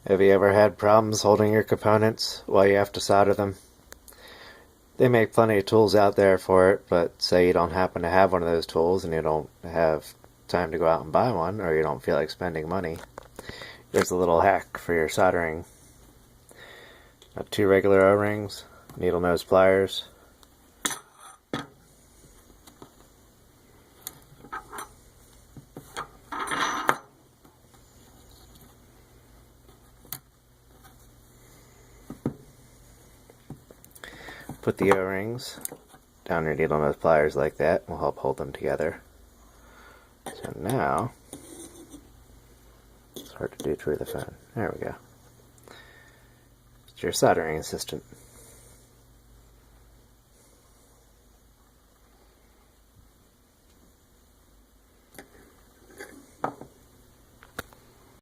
Have you ever had problems holding your components while you have to solder them? They make plenty of tools out there for it, but say you don't happen to have one of those tools and you don't have time to go out and buy one, or you don't feel like spending money. There's a little hack for your soldering. Got 2 regular O-rings, needle nose pliers, put the O-rings down your needle nose pliers like that. Will help hold them together. So now, it's hard to do through the phone. There we go. It's your soldering assistant.